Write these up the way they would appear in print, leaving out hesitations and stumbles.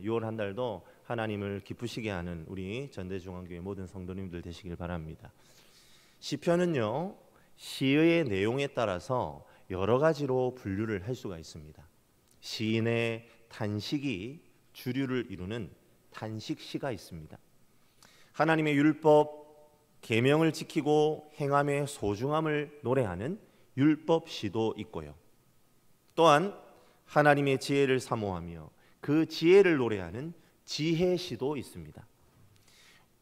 6월 한 달도 하나님을 기쁘시게 하는 우리 전대중앙교회 모든 성도님들 되시길 바랍니다. 시편은요, 시의 내용에 따라서 여러 가지로 분류를 할 수가 있습니다. 시인의 탄식이 주류를 이루는 탄식시가 있습니다. 하나님의 율법, 계명을 지키고 행함의 소중함을 노래하는 율법시도 있고요. 또한 하나님의 지혜를 사모하며 그 지혜를 노래하는 지혜시도 있습니다.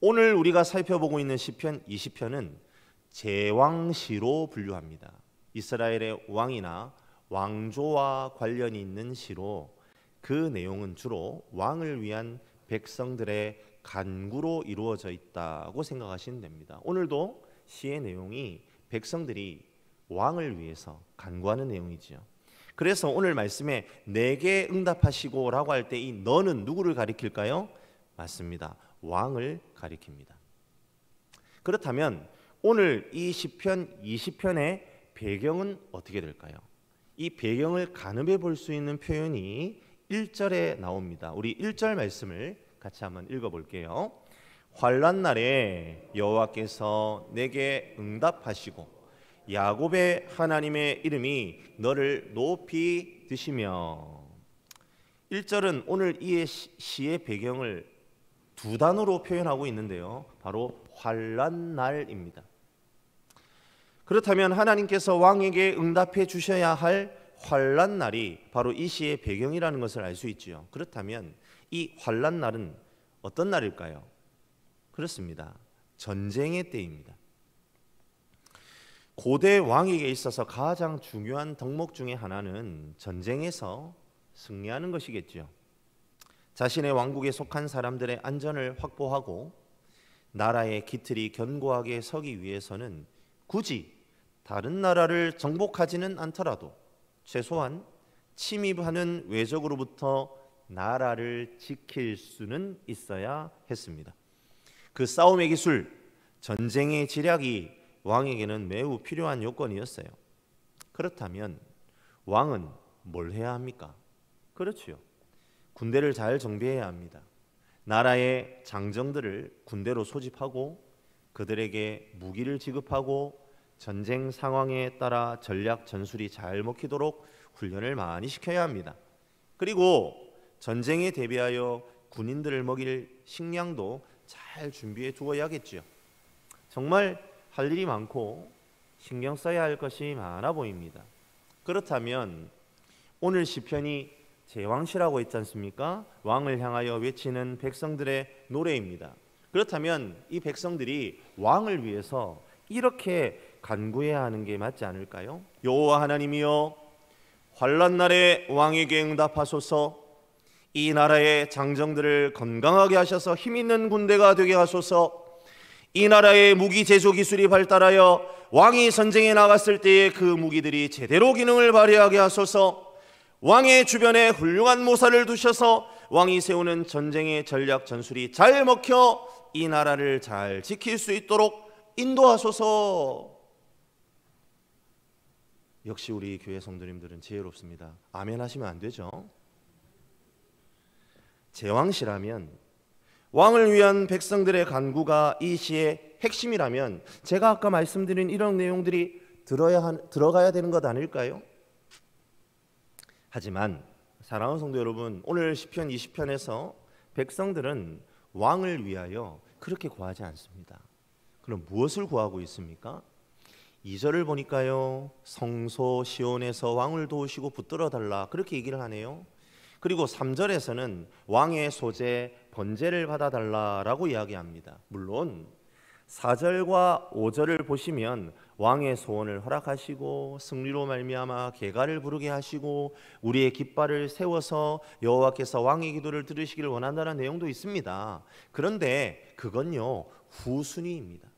오늘 우리가 살펴보고 있는 시편 20편은 제왕시로 분류합니다. 이스라엘의 왕이나 왕조와 관련이 있는 시로 그 내용은 주로 왕을 위한 백성들의 간구로 이루어져 있다고 생각하시면 됩니다. 오늘도 시의 내용이 백성들이 왕을 위해서 간구하는 내용이지요. 그래서 오늘 말씀에 내게 응답하시고 라고 할 때 이 너는 누구를 가리킬까요? 맞습니다. 왕을 가리킵니다. 그렇다면 오늘 이 시편 20편의 배경은 어떻게 될까요? 이 배경을 가늠해 볼 수 있는 표현이 1절에 나옵니다. 우리 1절 말씀을 같이 한번 읽어볼게요. 환난 날에 여호와께서 내게 응답하시고 야곱의 하나님의 이름이 너를 높이 드시며. 1절은 오늘 이 시의 배경을 두 단어로 표현하고 있는데요, 바로 환난 날입니다. 그렇다면 하나님께서 왕에게 응답해 주셔야 할 환난 날이 바로 이 시의 배경이라는 것을 알 수 있지요. 그렇다면 이 환난 날은 어떤 날일까요? 그렇습니다. 전쟁의 때입니다. 고대 왕에게 있어서 가장 중요한 덕목 중에 하나는 전쟁에서 승리하는 것이겠죠. 자신의 왕국에 속한 사람들의 안전을 확보하고 나라의 기틀이 견고하게 서기 위해서는 굳이 다른 나라를 정복하지는 않더라도 최소한 침입하는 외적으로부터 나라를 지킬 수는 있어야 했습니다. 그 싸움의 기술, 전쟁의 지략이 왕에게는 매우 필요한 요건이었어요. 그렇다면 왕은 뭘 해야 합니까? 그렇지요. 군대를 잘 정비해야 합니다. 나라의 장정들을 군대로 소집하고 그들에게 무기를 지급하고 전쟁 상황에 따라 전략 전술이 잘 먹히도록 훈련을 많이 시켜야 합니다. 그리고 전쟁에 대비하여 군인들을 먹일 식량도 잘 준비해 두어야겠죠. 정말 할 일이 많고 신경 써야 할 것이 많아 보입니다. 그렇다면 오늘 시편이 제왕시라고 했지 않습니까? 왕을 향하여 외치는 백성들의 노래입니다. 그렇다면 이 백성들이 왕을 위해서 이렇게 간구해야 하는 게 맞지 않을까요? 여호와 하나님이여, 환난 날에 왕에게 응답하소서. 이 나라의 장정들을 건강하게 하셔서 힘 있는 군대가 되게 하소서. 이 나라의 무기 제조 기술이 발달하여 왕이 전쟁에 나갔을 때에 그 무기들이 제대로 기능을 발휘하게 하소서. 왕의 주변에 훌륭한 모사를 두셔서 왕이 세우는 전쟁의 전략 전술이 잘 먹혀 이 나라를 잘 지킬 수 있도록 인도하소서. 역시 우리 교회 성도님들은 지혜롭습니다. 아멘 하시면 안 되죠. 제왕시라면, 왕을 위한 백성들의 간구가 이 시의 핵심이라면 제가 아까 말씀드린 이런 내용들이 들어가야 되는 것 아닐까요? 하지만 사랑하는 성도 여러분, 오늘 시편 20편에서 백성들은 왕을 위하여 그렇게 구하지 않습니다. 그럼 무엇을 구하고 있습니까? 2절을 보니까요, 성소 시온에서 왕을 도우시고 붙들어 달라 그렇게 얘기를 하네요. 그리고 3절에서는 왕의 소재 번제를 받아달라라고 이야기합니다. 물론 4절과 5절을 보시면 왕의 소원을 허락하시고 승리로 말미암아 계가를 부르게 하시고 우리의 깃발을 세워서 여호와께서 왕의 기도를 들으시길 원한다는 내용도 있습니다. 그런데 그건요, 후순위입니다.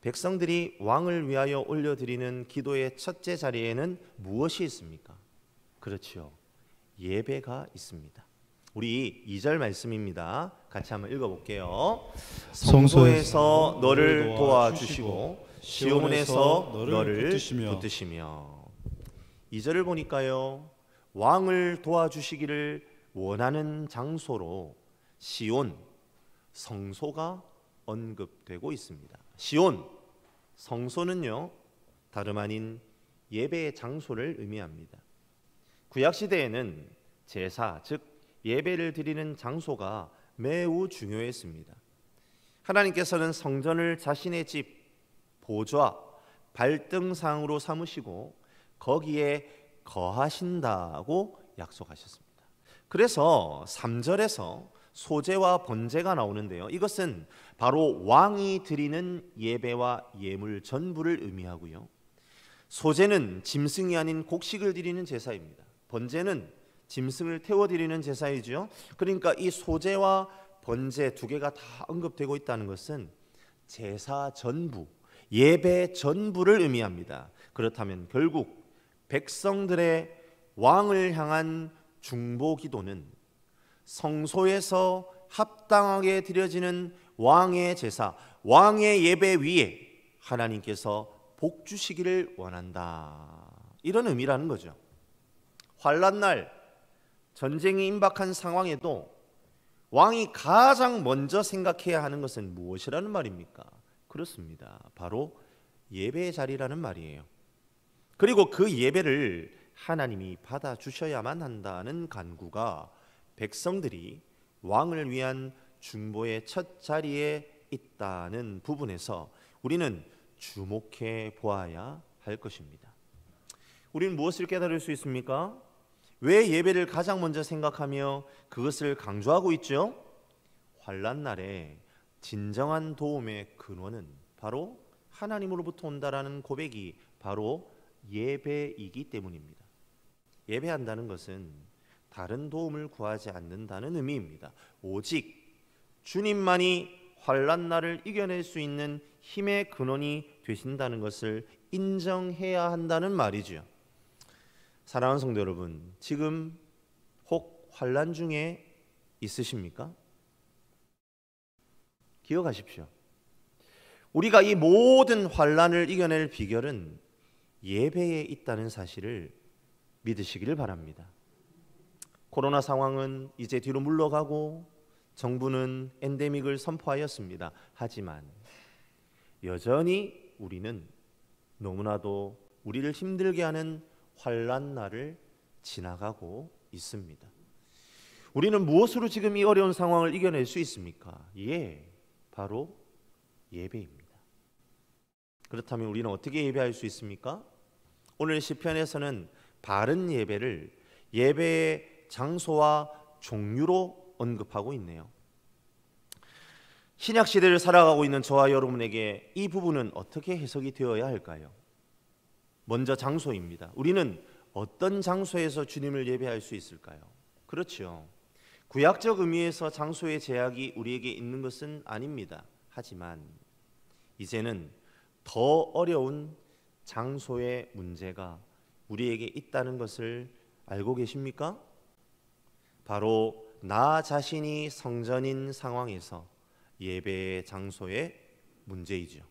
백성들이 왕을 위하여 올려드리는 기도의 첫째 자리에는 무엇이 있습니까? 그렇죠, 예배가 있습니다. 우리 2절 말씀입니다. 같이 한번 읽어볼게요. 성소에서 너를 도와주시고 시온에서 너를 붙드시며. 2절을 보니까요, 왕을 도와주시기를 원하는 장소로 시온, 성소가 언급되고 있습니다. 시온, 성소는요 다름 아닌 예배의 장소를 의미합니다. 구약 시대에는 제사, 즉 예배를 드리는 장소가 매우 중요했습니다. 하나님께서는 성전을 자신의 집, 보좌, 발등상으로 삼으시고 거기에 거하신다고 약속하셨습니다. 그래서 3절에서 소제와 번제가 나오는데요, 이것은 바로 왕이 드리는 예배와 예물 전부를 의미하고요, 소제는 짐승이 아닌 곡식을 드리는 제사입니다. 번제는 짐승을 태워드리는 제사이죠. 그러니까 이 소제와 번제 두 개가 다 언급되고 있다는 것은 제사 전부, 예배 전부를 의미합니다. 그렇다면 결국 백성들의 왕을 향한 중보 기도는 성소에서 합당하게 드려지는 왕의 제사, 왕의 예배 위에 하나님께서 복 주시기를 원한다, 이런 의미라는 거죠. 환난날 전쟁이 임박한 상황에도 왕이 가장 먼저 생각해야 하는 것은 무엇이라는 말입니까? 그렇습니다. 바로 예배의 자리라는 말이에요. 그리고 그 예배를 하나님이 받아주셔야만 한다는 간구가 백성들이 왕을 위한 중보의 첫 자리에 있다는 부분에서 우리는 주목해 보아야 할 것입니다. 우리는 무엇을 깨달을 수 있습니까? 왜 예배를 가장 먼저 생각하며 그것을 강조하고 있죠? 환난날에 진정한 도움의 근원은 바로 하나님으로부터 온다라는 고백이 바로 예배이기 때문입니다. 예배한다는 것은 다른 도움을 구하지 않는다는 의미입니다. 오직 주님만이 환난날을 이겨낼 수 있는 힘의 근원이 되신다는 것을 인정해야 한다는 말이죠. 사랑하는 성도 여러분, 지금 혹 환난 중에 있으십니까? 기억하십시오. 우리가 이 모든 환난을 이겨낼 비결은 예배에 있다는 사실을 믿으시기를 바랍니다. 코로나 상황은 이제 뒤로 물러가고 정부는 엔데믹을 선포하였습니다. 하지만 여전히 우리는 너무나도 우리를 힘들게 하는 환난날을 지나가고 있습니다. 우리는 무엇으로 지금 이 어려운 상황을 이겨낼 수 있습니까? 바로 예배입니다. 그렇다면 우리는 어떻게 예배할 수 있습니까? 오늘 시편에서는 바른 예배를 예배의 장소와 종류로 언급하고 있네요. 신약 시대를 살아가고 있는 저와 여러분에게 이 부분은 어떻게 해석이 되어야 할까요? 먼저 장소입니다. 우리는 어떤 장소에서 주님을 예배할 수 있을까요? 그렇죠. 구약적 의미에서 장소의 제약이 우리에게 있는 것은 아닙니다. 하지만 이제는 더 어려운 장소의 문제가 우리에게 있다는 것을 알고 계십니까? 바로 나 자신이 성전인 상황에서 예배의 장소의 문제이죠.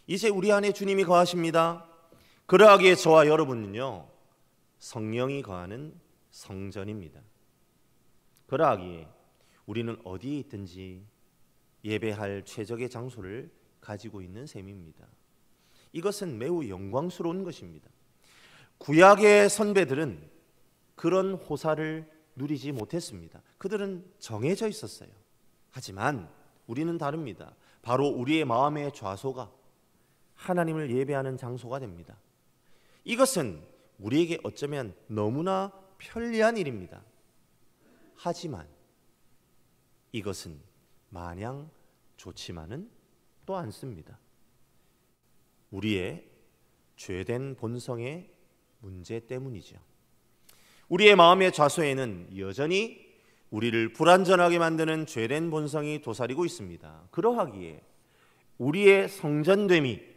이제 우리 안에 주님이 거하십니다. 그러하기에 저와 여러분은요, 성령이 거하는 성전입니다. 그러하기에 우리는 어디에 있든지 예배할 최적의 장소를 가지고 있는 셈입니다. 이것은 매우 영광스러운 것입니다. 구약의 선배들은 그런 호사를 누리지 못했습니다. 그들은 정해져 있었어요. 하지만 우리는 다릅니다. 바로 우리의 마음의 좌소가 하나님을 예배하는 장소가 됩니다. 이것은 우리에게 어쩌면 너무나 편리한 일입니다. 하지만 이것은 마냥 좋지만은 또 않습니다. 우리의 죄된 본성의 문제 때문이죠. 우리의 마음의 좌소에는 여전히 우리를 불완전하게 만드는 죄된 본성이 도사리고 있습니다. 그러하기에 우리의 성전됨이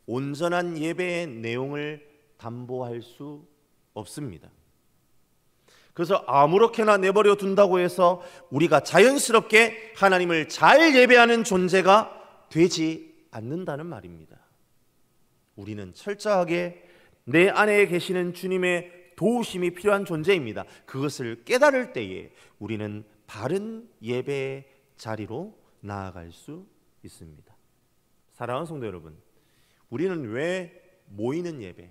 온전한 예배의 내용을 담보할 수 없습니다. 그래서 아무렇게나 내버려 둔다고 해서 우리가 자연스럽게 하나님을 잘 예배하는 존재가 되지 않는다는 말입니다. 우리는 철저하게 내 안에 계시는 주님의 도우심이 필요한 존재입니다. 그것을 깨달을 때에 우리는 바른 예배의 자리로 나아갈 수 있습니다. 사랑하는 성도 여러분, 우리는 왜 모이는 예배,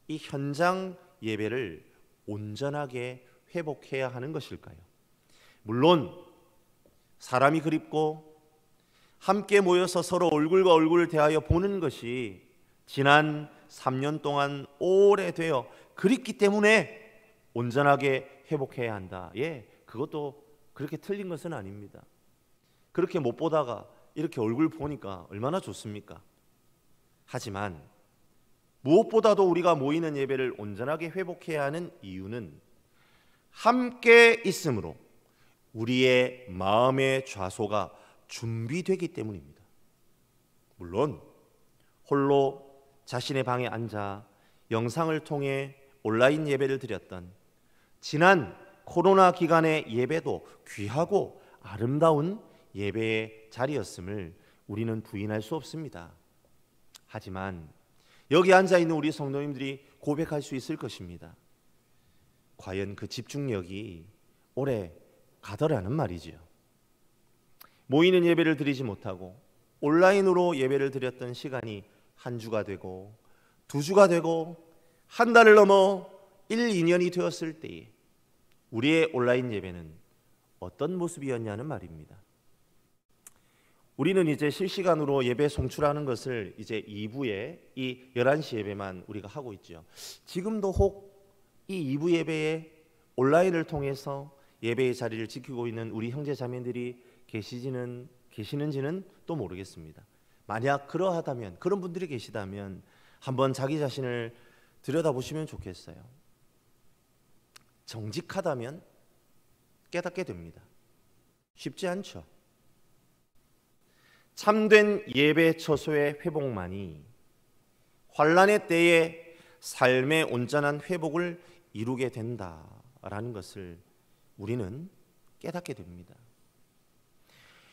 이 현장 예배를 온전하게 회복해야 하는 것일까요? 물론 사람이 그립고 함께 모여서 서로 얼굴과 얼굴을 대하여 보는 것이 지난 3년 동안 오래되어 그립기 때문에 온전하게 회복해야 한다. 예, 그것도 그렇게 틀린 것은 아닙니다. 그렇게 못 보다가 이렇게 얼굴 보니까 얼마나 좋습니까? 하지만 무엇보다도 우리가 모이는 예배를 온전하게 회복해야 하는 이유는 함께 있음으로 우리의 마음의 좌소가 준비되기 때문입니다. 물론 홀로 자신의 방에 앉아 영상을 통해 온라인 예배를 드렸던 지난 코로나 기간의 예배도 귀하고 아름다운 예배의 자리였음을 우리는 부인할 수 없습니다. 하지만 여기 앉아있는 우리 성도님들이 고백할 수 있을 것입니다. 과연 그 집중력이 오래 가더라는 말이지요. 모이는 예배를 드리지 못하고 온라인으로 예배를 드렸던 시간이 한 주가 되고 두 주가 되고 한 달을 넘어 1, 2년이 되었을 때에 우리의 온라인 예배는 어떤 모습이었냐는 말입니다. 우리는 이제 실시간으로 예배 송출하는 것을 이제 2부에 이 11시 예배만 우리가 하고 있죠. 지금도 혹 이 2부 예배에 온라인을 통해서 예배의 자리를 지키고 있는 우리 형제 자매들이 계시는지는 또 모르겠습니다. 만약 그러하다면, 그런 분들이 계시다면 한번 자기 자신을 들여다보시면 좋겠어요. 정직하다면 깨닫게 됩니다. 쉽지 않죠. 참된 예배 처소의 회복만이 환난의 때에 삶의 온전한 회복을 이루게 된다라는 것을 우리는 깨닫게 됩니다.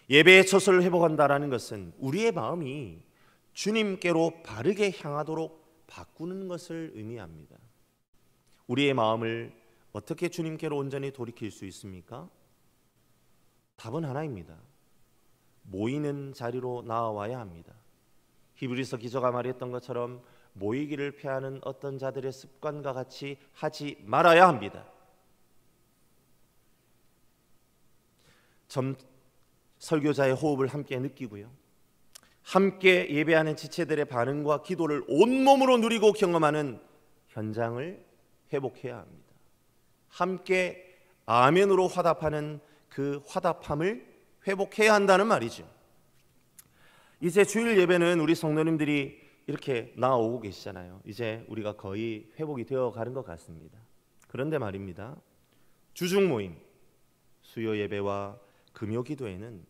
예배의 처소를 회복한다라는 것은 우리의 마음이 주님께로 바르게 향하도록 바꾸는 것을 의미합니다. 우리의 마음을 어떻게 주님께로 온전히 돌이킬 수 있습니까? 답은 하나입니다. 모이는 자리로 나와야 합니다. 히브리서 기자가 말했던 것처럼 모이기를 피하는 어떤 자들의 습관과 같이 하지 말아야 합니다. 설교자의 호흡을 함께 느끼고요, 함께 예배하는 지체들의 반응과 기도를 온몸으로 누리고 경험하는 현장을 회복해야 합니다. 함께 아멘으로 화답하는 그 화답함을 회복해야 한다는 말이죠. 이제 주일 예배는 우리 성도님들이 이렇게 나오고 계시잖아요. 이제 우리가 거의 회복이 되어 가는 것 같습니다. 그런데 말입니다, 주중 모임, 수요 예배와 금요 기도에는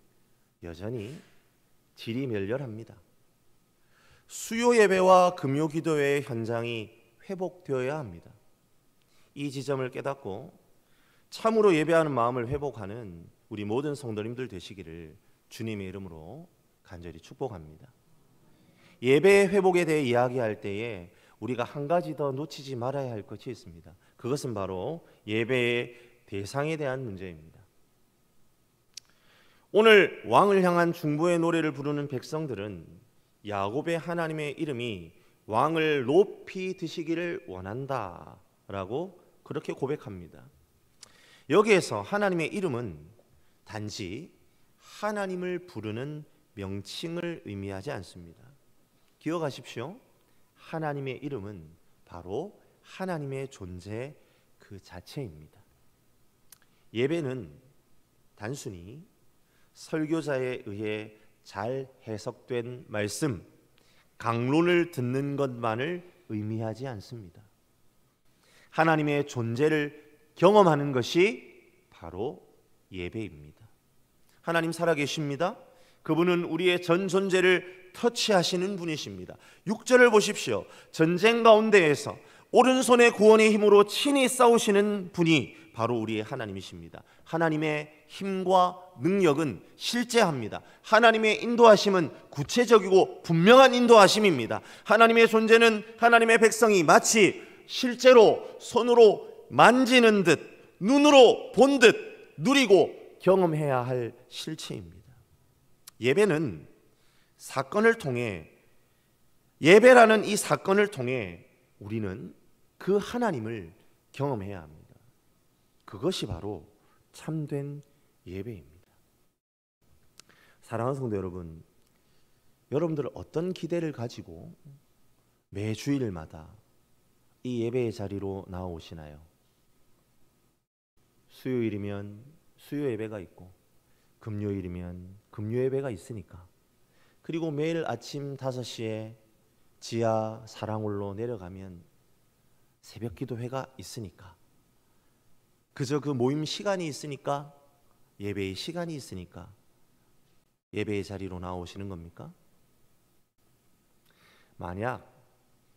여전히 질이 멸렬합니다. 수요 예배와 금요 기도의 현장이 회복되어야 합니다. 이 지점을 깨닫고 참으로 예배하는 마음을 회복하는 우리 모든 성도님들 되시기를 주님의 이름으로 간절히 축복합니다. 예배의 회복에 대해 이야기할 때에 우리가 한 가지 더 놓치지 말아야 할 것이 있습니다. 그것은 바로 예배의 대상에 대한 문제입니다. 오늘 왕을 향한 중보의 노래를 부르는 백성들은 야곱의 하나님의 이름이 왕을 높이 드시기를 원한다라고 그렇게 고백합니다. 여기에서 하나님의 이름은 단지 하나님을 부르는 명칭을 의미하지 않습니다. 기억하십시오. 하나님의 이름은 바로 하나님의 존재 그 자체입니다. 예배는 단순히 설교자에 의해 잘 해석된 말씀, 강론을 듣는 것만을 의미하지 않습니다. 하나님의 존재를 경험하는 것이 바로 예배입니다. 하나님 살아계십니다. 그분은 우리의 전 존재를 터치하시는 분이십니다. 6절을 보십시오. 전쟁 가운데에서 오른손의 구원의 힘으로 친히 싸우시는 분이 바로 우리의 하나님이십니다. 하나님의 힘과 능력은 실제합니다. 하나님의 인도하심은 구체적이고 분명한 인도하심입니다. 하나님의 존재는 하나님의 백성이 마치 실제로 손으로 만지는 듯, 눈으로 본 듯 누리고 경험해야 할 실체입니다. 예배는 사건을 통해, 예배라는 이 사건을 통해 우리는 그 하나님을 경험해야 합니다. 그것이 바로 참된 예배입니다. 사랑하는 성도 여러분, 여러분들 어떤 기대를 가지고 매 주일마다 이 예배의 자리로 나오시나요? 수요일이면 수요 예배가 있고, 금요일이면 금요 예배가 있으니까, 그리고 매일 아침 5시에 지하 사랑홀로 내려가면 새벽 기도회가 있으니까, 그저 그 모임 시간이 있으니까, 예배의 시간이 있으니까 예배의 자리로 나오시는 겁니까? 만약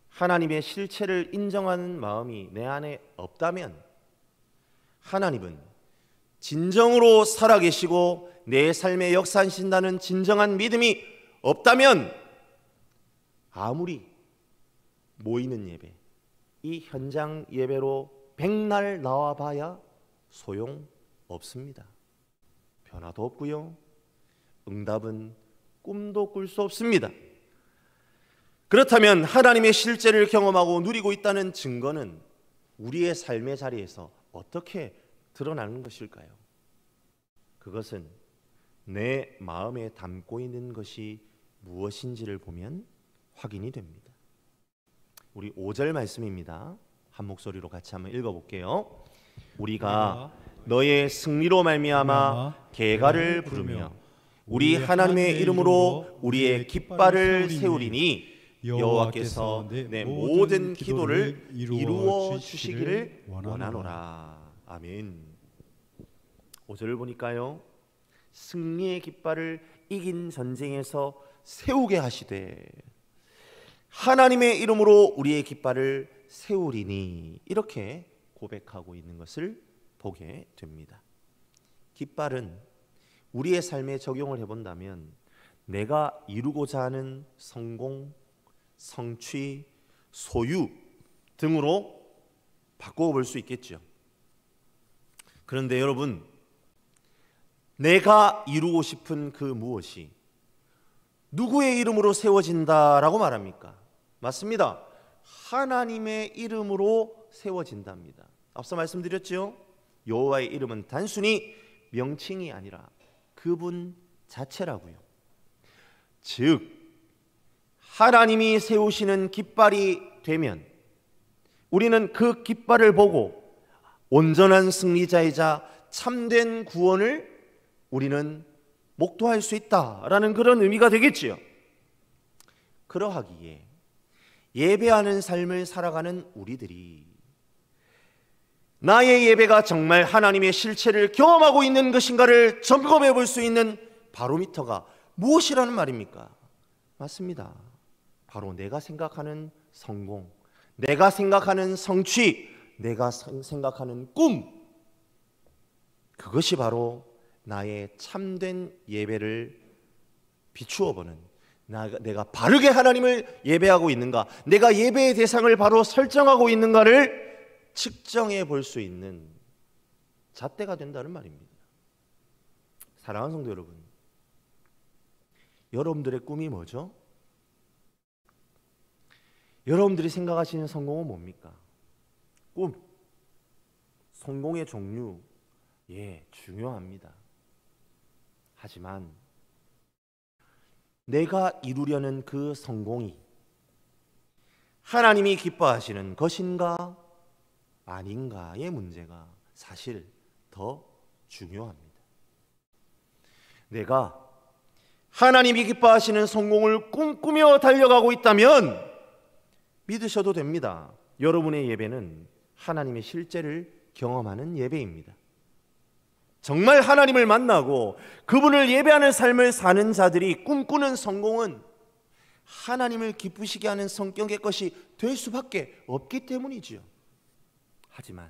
하나님의 실체를 인정하는 마음이 내 안에 없다면, 하나님은 진정으로 살아계시고 내 삶에 역사하신다는 진정한 믿음이 없다면, 아무리 모이는 예배, 이 현장 예배로 백날 나와봐야 소용없습니다. 변화도 없고요, 응답은 꿈도 꿀 수 없습니다. 그렇다면 하나님의 실제를 경험하고 누리고 있다는 증거는 우리의 삶의 자리에서 어떻게 드러나는 것일까요? 그것은 내 마음에 담고 있는 것이 무엇인지를 보면 확인이 됩니다. 우리 5절 말씀입니다. 한 목소리로 같이 한번 읽어볼게요. 우리가 너의 승리로 말미암아 계가를 부르며 우리 하나님의 이름으로 우리의 깃발을 세우리니 여호와께서 내 모든 기도를 이루어 주시기를 원하노라. 아멘. 5절을 보니까요, 승리의 깃발을 이긴 전쟁에서 세우게 하시되 하나님의 이름으로 우리의 깃발을 세우리니, 이렇게 고백하고 있는 것을 보게 됩니다. 깃발은 우리의 삶에 적용을 해본다면 내가 이루고자 하는 성공, 성취, 소유 등으로 바꿔볼 수 있겠죠. 그런데 여러분, 내가 이루고 싶은 그 무엇이 누구의 이름으로 세워진다라고 말합니까? 맞습니다. 하나님의 이름으로 세워진답니다. 앞서 말씀드렸죠? 여호와의 이름은 단순히 명칭이 아니라 그분 자체라고요. 즉 하나님이 세우시는 깃발이 되면 우리는 그 깃발을 보고 온전한 승리자이자 참된 구원을 우리는 목도할 수 있다라는 그런 의미가 되겠지요. 그러하기에 예배하는 삶을 살아가는 우리들이 나의 예배가 정말 하나님의 실체를 경험하고 있는 것인가를 점검해 볼 수 있는 바로미터가 무엇이라는 말입니까? 맞습니다. 바로 내가 생각하는 성공, 내가 생각하는 성취, 내가 생각하는 꿈, 그것이 바로 나의 참된 예배를 비추어 보는, 내가 바르게 하나님을 예배하고 있는가, 내가 예배의 대상을 바로 설정하고 있는가를 측정해 볼 수 있는 잣대가 된다는 말입니다. 사랑하는 성도 여러분, 여러분들의 꿈이 뭐죠? 여러분들이 생각하시는 성공은 뭡니까? 꿈, 성공의 종류, 중요합니다. 하지만 내가 이루려는 그 성공이 하나님이 기뻐하시는 것인가 아닌가의 문제가 사실 더 중요합니다. 내가 하나님이 기뻐하시는 성공을 꿈꾸며 달려가고 있다면 믿으셔도 됩니다. 여러분의 예배는 하나님의 실제를 경험하는 예배입니다. 정말 하나님을 만나고 그분을 예배하는 삶을 사는 자들이 꿈꾸는 성공은 하나님을 기쁘시게 하는 성격의 것이 될 수밖에 없기 때문이지요. 하지만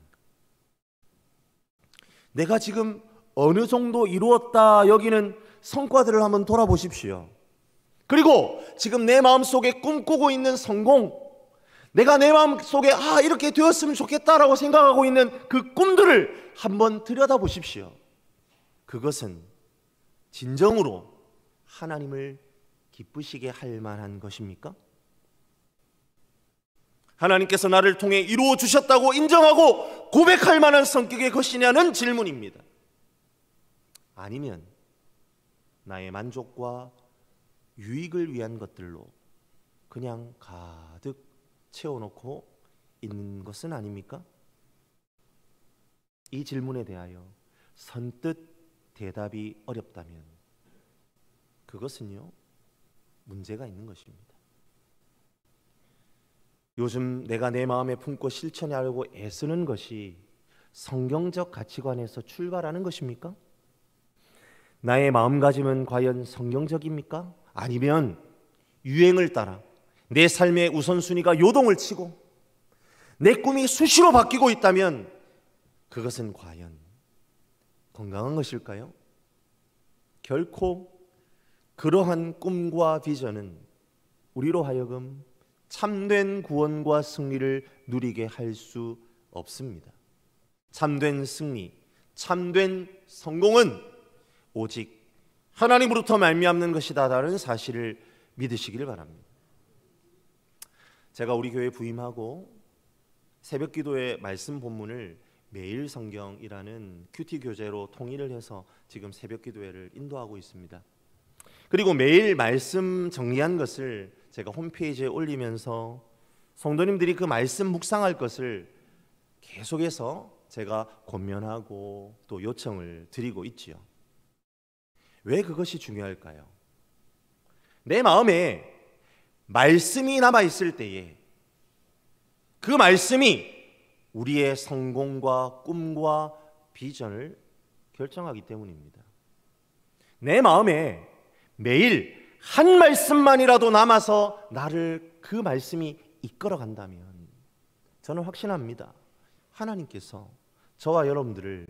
내가 지금 어느 정도 이루었다 여기는 성과들을 한번 돌아보십시오. 그리고 지금 내 마음속에 꿈꾸고 있는 성공, 내가 내 마음속에 이렇게 되었으면 좋겠다라고 생각하고 있는 그 꿈들을 한번 들여다보십시오. 그것은 진정으로 하나님을 기쁘시게 할 만한 것입니까? 하나님께서 나를 통해 이루어 주셨다고 인정하고 고백할 만한 성격의 것이냐는 질문입니다. 아니면 나의 만족과 유익을 위한 것들로 그냥 가득 채워놓고 있는 것은 아닙니까? 이 질문에 대하여 선뜻 대답이 어렵다면 그것은요, 문제가 있는 것입니다. 요즘 내가 내 마음에 품고 실천하려고 애쓰는 것이 성경적 가치관에서 출발하는 것입니까? 나의 마음가짐은 과연 성경적입니까? 아니면 유행을 따라 내 삶의 우선순위가 요동을 치고 내 꿈이 수시로 바뀌고 있다면 그것은 과연 건강한 것일까요? 결코 그러한 꿈과 비전은 우리로 하여금 참된 구원과 승리를 누리게 할 수 없습니다. 참된 승리, 참된 성공은 오직 하나님으로부터 말미암는 것이다라는 사실을 믿으시기를 바랍니다. 제가 우리 교회에 부임하고 새벽 기도의 말씀 본문을 매일 성경이라는 큐티 교재로 통일을 해서 지금 새벽 기도회를 인도하고 있습니다. 그리고 매일 말씀 정리한 것을 제가 홈페이지에 올리면서 성도님들이 그 말씀 묵상할 것을 계속해서 제가 권면하고 또 요청을 드리고 있지요. 왜 그것이 중요할까요? 내 마음에 말씀이 남아있을 때에 그 말씀이 우리의 성공과 꿈과 비전을 결정하기 때문입니다. 내 마음에 매일 한 말씀만이라도 남아서 나를 그 말씀이 이끌어 간다면 저는 확신합니다. 하나님께서 저와 여러분들을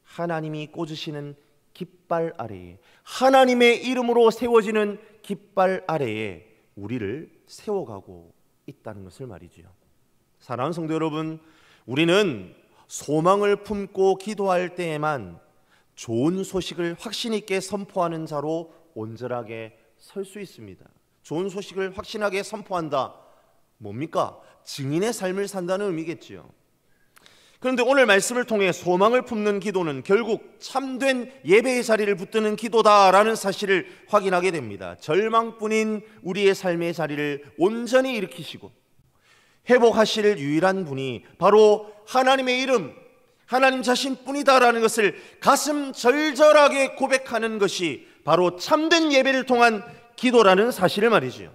하나님이 꽂으시는 깃발 아래에, 하나님의 이름으로 세워지는 깃발 아래에 우리를 세워가고 있다는 것을 말이지요. 사랑하는 성도 여러분, 우리는 소망을 품고 기도할 때에만 좋은 소식을 확신 있게 선포하는 자로 온전하게 설 수 있습니다. 좋은 소식을 확신하게 선포한다. 뭡니까? 증인의 삶을 산다는 의미겠지요. 그런데 오늘 말씀을 통해 소망을 품는 기도는 결국 참된 예배의 자리를 붙드는 기도다라는 사실을 확인하게 됩니다. 절망뿐인 우리의 삶의 자리를 온전히 일으키시고 회복하실 유일한 분이 바로 하나님의 이름, 하나님 자신뿐이다라는 것을 가슴 절절하게 고백하는 것이 바로 참된 예배를 통한 기도라는 사실을 말이지요.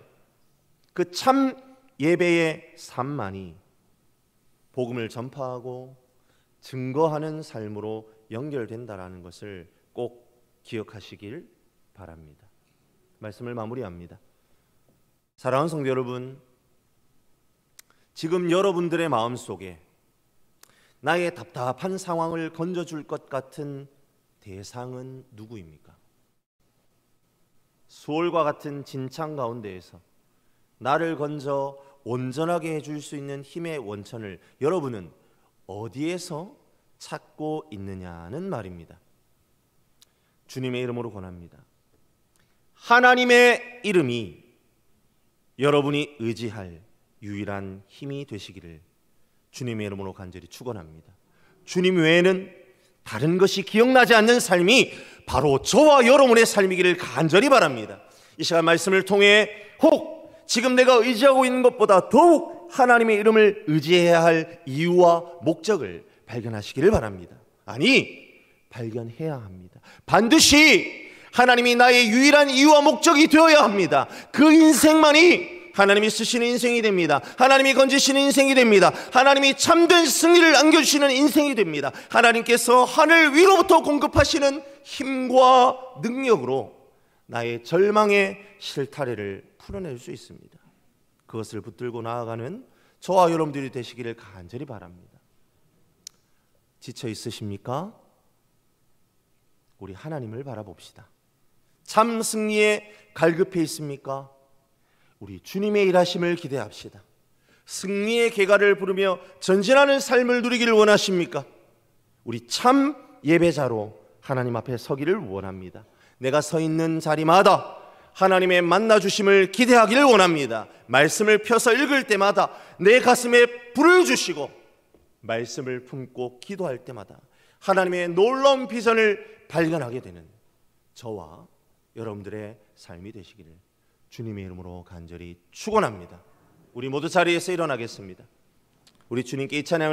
그 참 예배의 삶만이 복음을 전파하고 증거하는 삶으로 연결된다라는 것을 꼭 기억하시길 바랍니다. 말씀을 마무리합니다. 사랑하는 성도 여러분, 지금 여러분들의 마음속에 나의 답답한 상황을 건져줄 것 같은 대상은 누구입니까? 수월과 같은 진창 가운데에서 나를 건져 온전하게 해줄 수 있는 힘의 원천을 여러분은 어디에서 찾고 있느냐는 말입니다. 주님의 이름으로 권합니다. 하나님의 이름이 여러분이 의지할 유일한 힘이 되시기를 주님의 이름으로 간절히 축원합니다. 주님 외에는 다른 것이 기억나지 않는 삶이 바로 저와 여러분의 삶이기를 간절히 바랍니다. 이 시간 말씀을 통해 혹 지금 내가 의지하고 있는 것보다 더욱 하나님의 이름을 의지해야 할 이유와 목적을 발견하시기를 바랍니다. 아니, 발견해야 합니다. 반드시 하나님이 나의 유일한 이유와 목적이 되어야 합니다. 그 인생만이 하나님이 쓰시는 인생이 됩니다. 하나님이 건지시는 인생이 됩니다. 하나님이 참된 승리를 안겨주시는 인생이 됩니다. 하나님께서 하늘 위로부터 공급하시는 힘과 능력으로 나의 절망의 실타래를 풀어낼 수 있습니다. 그것을 붙들고 나아가는 저와 여러분들이 되시기를 간절히 바랍니다. 지쳐 있으십니까? 우리 하나님을 바라봅시다. 참 승리에 갈급해 있습니까? 우리 주님의 일하심을 기대합시다. 승리의 개가를 부르며 전진하는 삶을 누리기를 원하십니까? 우리 참 예배자로 하나님 앞에 서기를 원합니다. 내가 서 있는 자리마다 하나님의 만나주심을 기대하기를 원합니다. 말씀을 펴서 읽을 때마다 내 가슴에 불을 주시고 말씀을 품고 기도할 때마다 하나님의 놀라운 비전을 발견하게 되는 저와 여러분들의 삶이 되시기를 주님의 이름으로 간절히 축원합니다. 우리 모두 자리에서 일어나겠습니다. 우리 주님께 이 찬양을